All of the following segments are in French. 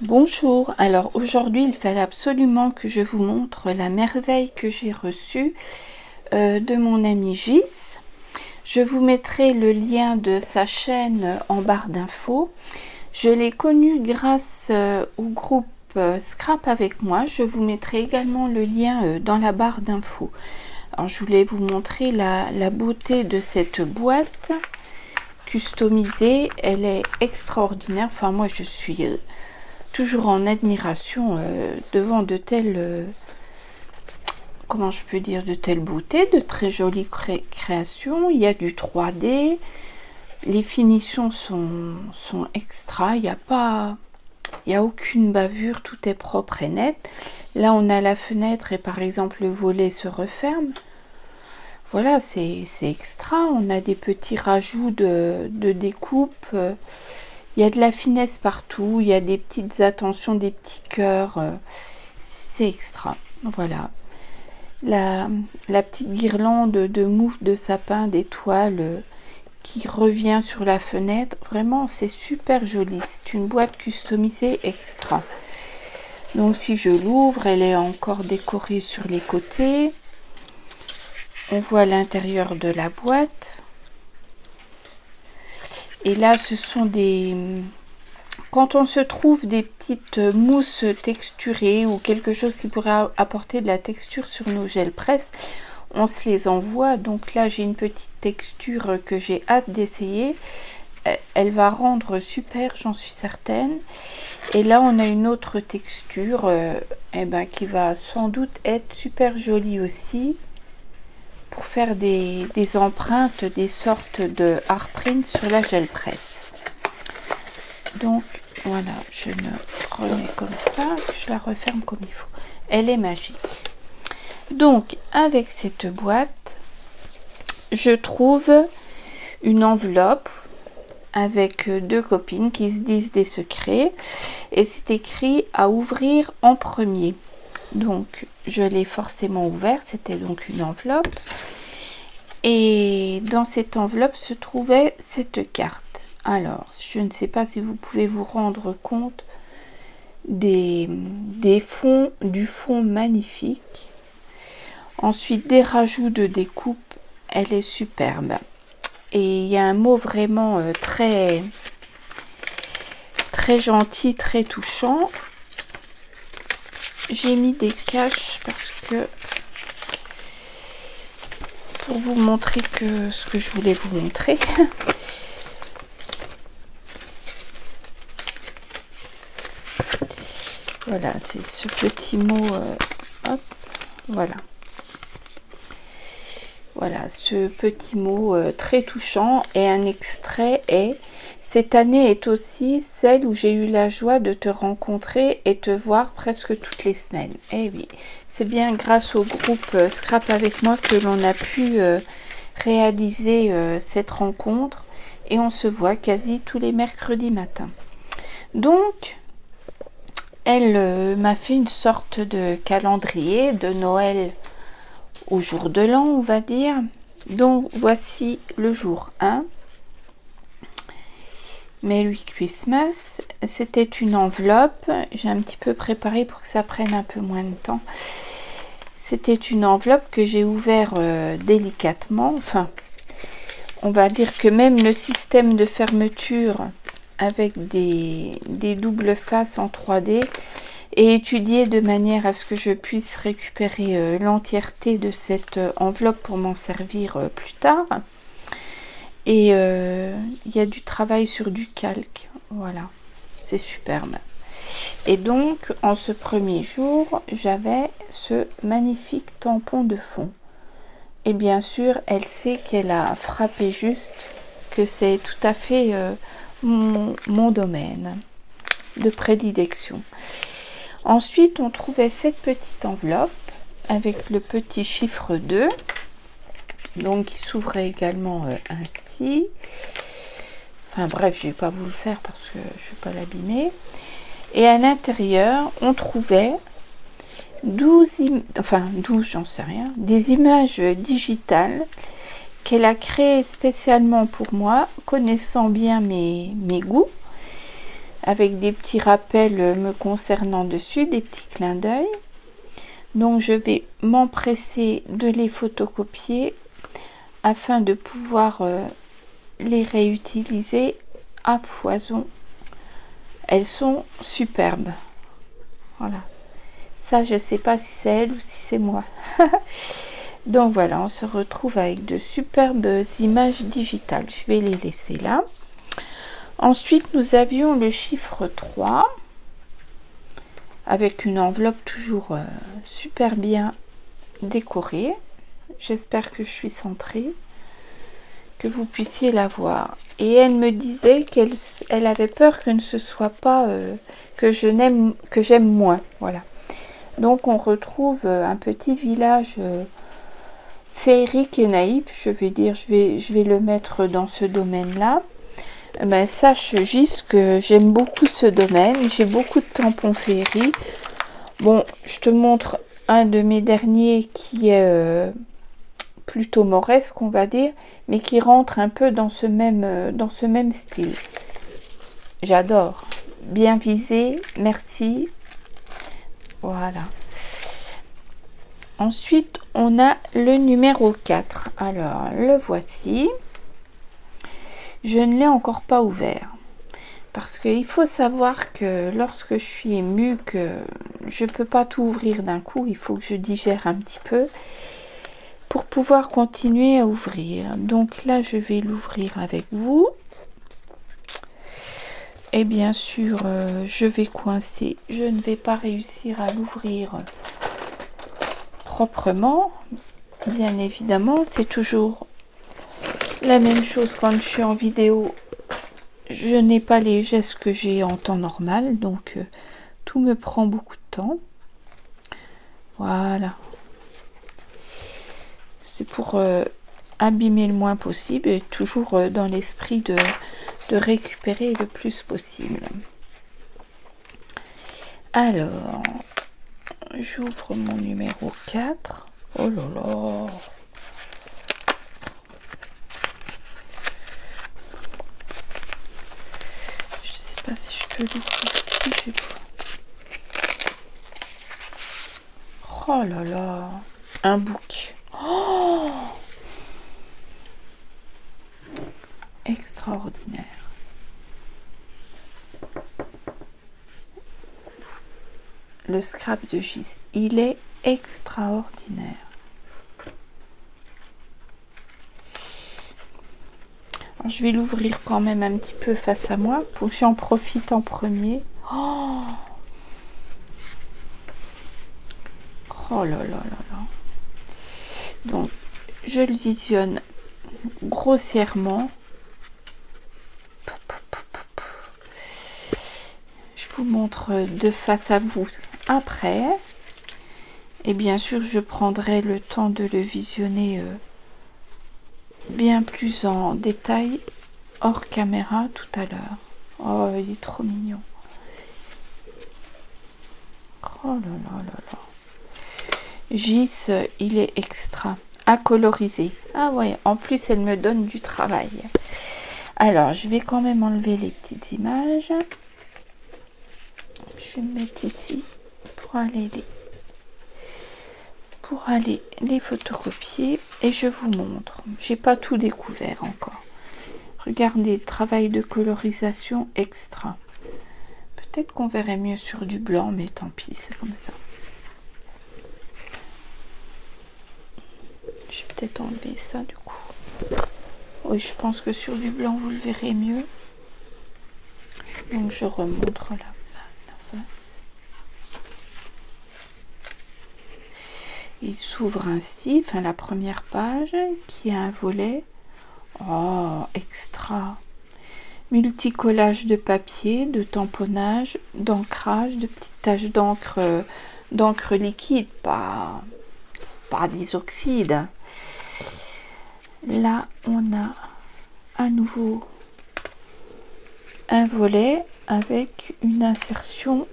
Bonjour, alors aujourd'hui il fallait absolument que je vous montre la merveille que j'ai reçue de mon ami Gis. Je vous mettrai le lien de sa chaîne en barre d'infos. Je l'ai connu grâce au groupe Scrap avec moi. Je vous mettrai également le lien dans la barre d'infos. Alors je voulais vous montrer la beauté de cette boîte customisée. Elle est extraordinaire. Enfin moi je suis toujours en admiration devant de telles, comment je peux dire, de telles beautés, de très jolies créations. Il y a du 3D, les finitions sont extra, il n'y a aucune bavure, tout est propre et net. Là on a la fenêtre et par exemple le volet se referme. Voilà, c'est extra. On a des petits rajouts de découpe. Il y a de la finesse partout, il y a des petites attentions, des petits cœurs, c'est extra. Voilà, la petite guirlande de mouffe, de sapin, d'étoiles qui revient sur la fenêtre, vraiment c'est super joli. C'est une boîte customisée extra. Donc si je l'ouvre, elle est encore décorée sur les côtés. On voit l'intérieur de la boîte. Et là, ce sont des... Quand on se trouve des petites mousses texturées ou quelque chose qui pourrait apporter de la texture sur nos gels presse, on se les envoie. Donc là, j'ai une petite texture que j'ai hâte d'essayer. Elle va rendre super, j'en suis certaine. Et là, on a une autre texture qui va sans doute être super jolie aussi, pour faire des empreintes, des sortes de art print sur la gel presse. Donc voilà, je me remets comme ça, je la referme comme il faut. Elle est magique. Donc avec cette boîte, je trouve une enveloppe avec deux copines qui se disent des secrets et c'est écrit à ouvrir en premier. Donc je l'ai forcément ouvert, c'était donc une enveloppe et dans cette enveloppe se trouvait cette carte. Alors je ne sais pas si vous pouvez vous rendre compte du fond magnifique, ensuite des rajouts de découpe, elle est superbe et il y a un mot vraiment très gentil, très touchant. J'ai mis des caches parce que pour vous montrer que ce que je voulais vous montrer. Voilà, c'est ce petit mot. Hop, voilà. Voilà, ce petit mot très touchant et un extrait est: cette année est aussi celle où j'ai eu la joie de te rencontrer et te voir presque toutes les semaines. Eh oui, c'est bien grâce au groupe Scrap avec moi que l'on a pu réaliser cette rencontre et on se voit quasi tous les mercredis matins. Donc, elle m'a fait une sorte de calendrier de Noël au jour de l'an, on va dire. Donc voici le jour 1, Merry Christmas. C'était une enveloppe, j'ai un petit peu préparé pour que ça prenne un peu moins de temps. C'était une enveloppe que j'ai ouvert délicatement. Enfin, on va dire que même le système de fermeture avec des doubles faces en 3D et étudié de manière à ce que je puisse récupérer l'entièreté de cette enveloppe pour m'en servir plus tard. Et il y a du travail sur du calque, voilà, c'est superbe. Et donc en ce premier jour, j'avais ce magnifique tampon de fond. Et bien sûr, elle sait qu'elle a frappé juste, que c'est tout à fait mon domaine de prédilection. Ensuite, on trouvait cette petite enveloppe avec le petit chiffre 2, donc qui s'ouvrait également ainsi. Enfin bref, je vais pas vous le faire parce que je vais pas l'abîmer. Et à l'intérieur, on trouvait 12, j'en sais rien, des images digitales qu'elle a créées spécialement pour moi, connaissant bien mes goûts. avec des petits rappels me concernant dessus, des petits clins d'œil. Donc je vais m'empresser de les photocopier afin de pouvoir les réutiliser à foison. Elles sont superbes. Voilà. Ça, je sais pas si c'est elle ou si c'est moi. Donc voilà, on se retrouve avec de superbes images digitales. Je vais les laisser là. Ensuite, nous avions le chiffre 3 avec une enveloppe toujours super bien décorée. J'espère que je suis centrée, que vous puissiez la voir. Et elle me disait qu'elle avait peur que ce ne soit pas que j'aime moins. Voilà. Donc on retrouve un petit village féerique et naïf. Je vais dire, je vais le mettre dans ce domaine-là. Ben, sache Gis que j'aime beaucoup ce domaine. J'ai beaucoup de tampons féerie. Bon, je te montre un de mes derniers qui est plutôt mauresque, on va dire, mais qui rentre un peu dans ce même style. J'adore. Bien visé, merci. Voilà. Ensuite, on a le numéro 4. Alors, le voici. Je ne l'ai encore pas ouvert. Parce qu'il faut savoir que lorsque je suis émue, que je ne peux pas tout ouvrir d'un coup. Il faut que je digère un petit peu pour pouvoir continuer à ouvrir. Donc là, je vais l'ouvrir avec vous. Et bien sûr, je vais coincer. Je ne vais pas réussir à l'ouvrir proprement. Bien évidemment, c'est toujours la même chose quand je suis en vidéo. Je n'ai pas les gestes que j'ai en temps normal, donc tout me prend beaucoup de temps. Voilà. C'est pour abîmer le moins possible et toujours dans l'esprit de récupérer le plus possible. Alors, j'ouvre mon numéro 4. Oh là là! Je sais pas si je peux l'ouvrir ici. Oh là là! Un book. Oh! Extraordinaire. Le scrap de Gis, il est extraordinaire. Alors, je vais l'ouvrir quand même un petit peu face à moi pour que j'en profite en premier. Oh, oh là là là là. Donc, je le visionne grossièrement. Je vous montre de face à vous après. Et bien sûr, je prendrai le temps de le visionner bien plus en détail hors caméra tout à l'heure. Oh, il est trop mignon. Oh là là là là. Gis, il est extra. À coloriser. Ah ouais, en plus, elle me donne du travail. Alors, je vais quand même enlever les petites images. Je vais me mettre ici pour aller les photocopier et je vous montre. J'ai pas tout découvert encore. Regardez, travail de colorisation extra. Peut-être qu'on verrait mieux sur du blanc, mais tant pis, c'est comme ça. Je vais peut-être enlever ça du coup. Oui, je pense que sur du blanc, vous le verrez mieux. Donc, je remontre la face. Il s'ouvre ainsi, enfin la première page, qui a un volet. Oh, extra! Multicollage de papier, de tamponnage, d'ancrage, de petites taches d'encre liquide, pas d'isoxyde. Là, on a à nouveau un volet avec une insertion.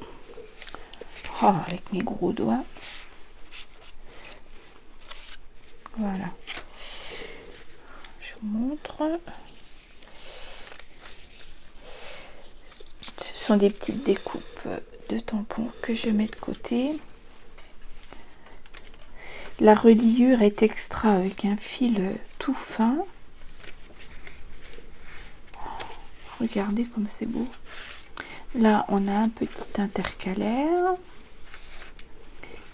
Oh, avec mes gros doigts. Voilà. Je vous montre. sont des petites découpes de tampons que je mets de côté. La reliure est extra avec un fil tout fin. Regardez comme c'est beau. Là, on a un petit intercalaire.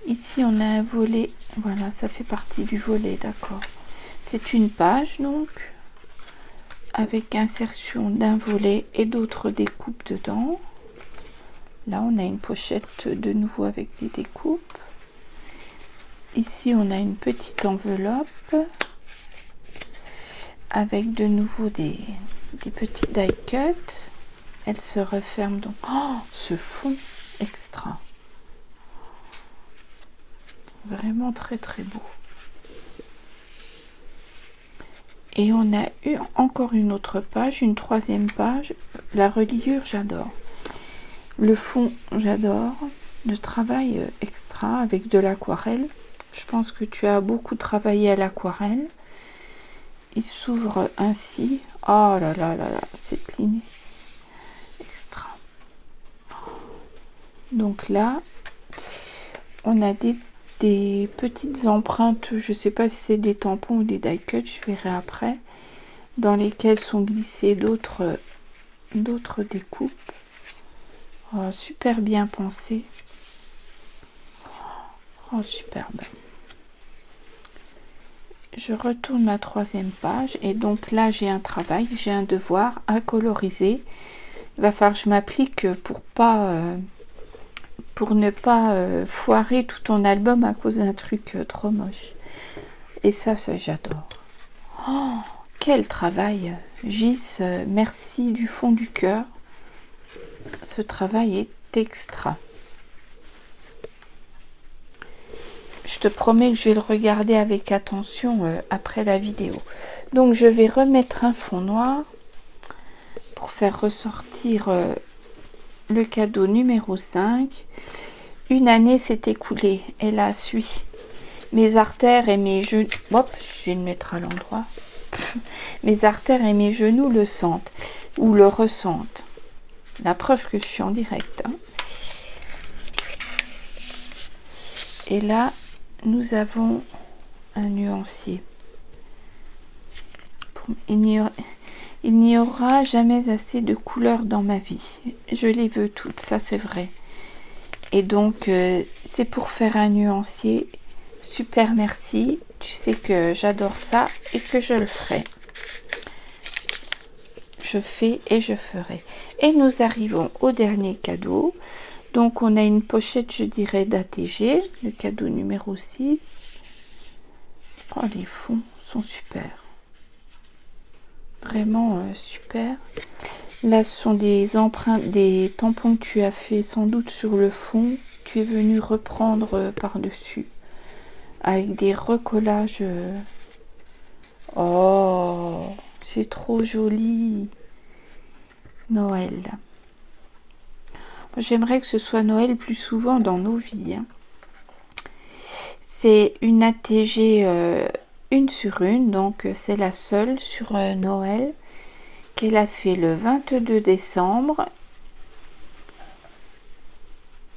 Ici, on a un volet. Voilà, ça fait partie du volet, d'accord. C'est une page, donc, avec insertion d'un volet et d'autres découpes dedans. Là, on a une pochette de nouveau avec des découpes. Ici, on a une petite enveloppe avec de nouveau des petits die cut. Elle se referme donc. Oh, ce fond extra. Vraiment très très beau. Et on a eu encore une autre page, une troisième page. La reliure, j'adore. Le fond, j'adore. Le travail extra avec de l'aquarelle. Je pense que tu as beaucoup travaillé à l'aquarelle. Il s'ouvre ainsi. Oh là là là là, cette ligne extra. Donc là, on a des petites empreintes. Je sais pas si c'est des tampons ou des die cut, je verrai après. Dans lesquelles sont glissées d'autres découpes. Oh, super bien pensé. Oh, superbe. Je retourne ma troisième page et donc là j'ai un travail, j'ai un devoir à coloriser. Il va falloir que je m'applique pour ne pas foirer tout ton album à cause d'un truc trop moche. Et ça j'adore. Oh, quel travail, Gis, merci du fond du cœur. Ce travail est extra. Je te promets que je vais le regarder avec attention après la vidéo. Donc je vais remettre un fond noir pour faire ressortir le cadeau numéro 5. Une année s'est écoulée, hélas, oui. Mes artères et mes genoux... Hop, je vais le mettre à l'endroit. Mes artères et mes genoux le sentent ou le ressentent. La preuve que je suis en direct. Hein. Et là, nous avons un nuancier. Il n'y aura jamais assez de couleurs dans ma vie. Je les veux toutes, ça c'est vrai. Et donc, c'est pour faire un nuancier. Super, merci. Tu sais que j'adore ça et que je le ferai. Je fais et je ferai. Et nous arrivons au dernier cadeau. Donc, on a une pochette, je dirais, d'ATG, le cadeau numéro 6. Oh, les fonds sont super. Vraiment super. Là, ce sont des empreintes, des tampons que tu as fait sans doute sur le fond. Tu es venu reprendre par-dessus. Avec des recollages. Oh, c'est trop joli. Noël. J'aimerais que ce soit Noël plus souvent dans nos vies. Hein. C'est une ATG 1 sur 1, donc c'est la seule sur Noël qu'elle a fait le 22 décembre.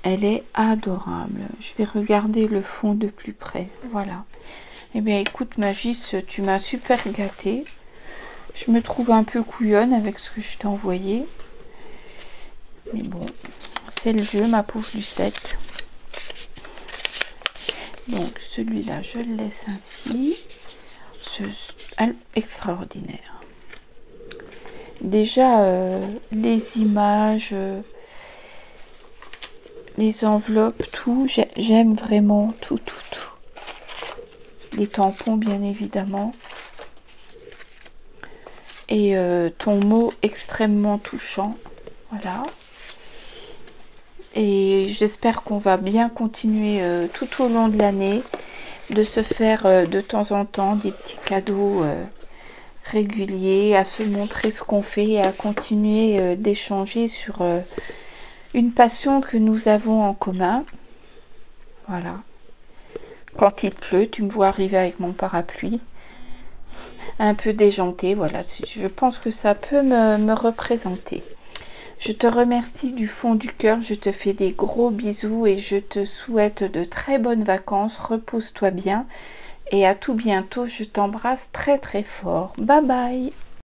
Elle est adorable. Je vais regarder le fond de plus près. Voilà. Eh bien, écoute, Magis, tu m'as super gâtée. Je me trouve un peu couillonne avec ce que je t'ai envoyé. Mais bon, c'est le jeu, ma pauvre Lucette. Donc, celui-là, je le laisse ainsi. Extraordinaire. Déjà, les images, les enveloppes, tout, j'aime vraiment tout. Les tampons, bien évidemment. Et ton mot extrêmement touchant. Voilà. Et j'espère qu'on va bien continuer tout au long de l'année de se faire de temps en temps des petits cadeaux réguliers, à se montrer ce qu'on fait et à continuer d'échanger sur une passion que nous avons en commun. Voilà. Quand il pleut, tu me vois arriver avec mon parapluie, un peu déjanté. Voilà, je pense que ça peut me représenter. Je te remercie du fond du cœur, je te fais des gros bisous et je te souhaite de très bonnes vacances. Repose-toi bien et à tout bientôt. Je t'embrasse très très fort. Bye bye.